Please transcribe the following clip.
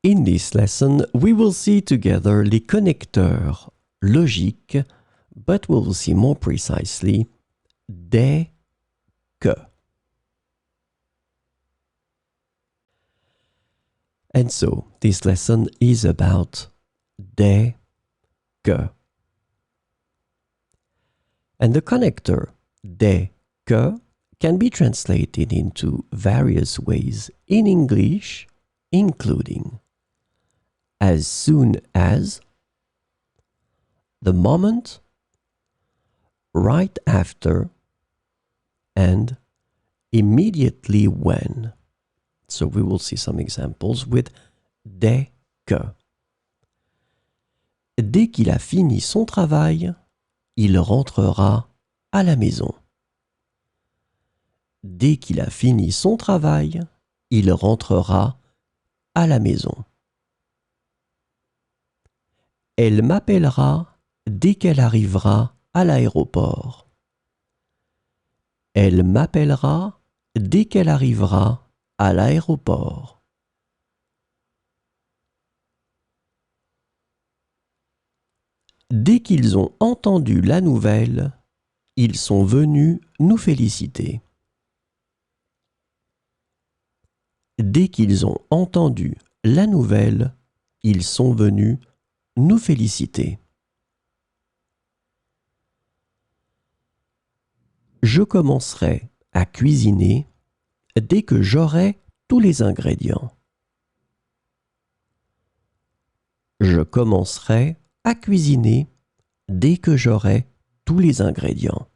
In this lesson, we will see together les connecteurs logiques, but we will see more precisely dès que. And so, this lesson is about dès que. And the connector dès que can be translated into various ways in English, including as soon as, the moment, right after, and immediately when. So we will see some examples with dès que. Dès qu'il a fini son travail, il rentrera à la maison. Dès qu'il a fini son travail, il rentrera à la maison. Elle m'appellera dès qu'elle arrivera à l'aéroport. Elle m'appellera dès qu'elle arrivera à l'aéroport. Dès qu'ils ont entendu la nouvelle, ils sont venus nous féliciter. Dès qu'ils ont entendu la nouvelle, ils sont venus nous féliciter. Je commencerai à cuisiner dès que j'aurai tous les ingrédients. Je commencerai à cuisiner dès que j'aurai tous les ingrédients.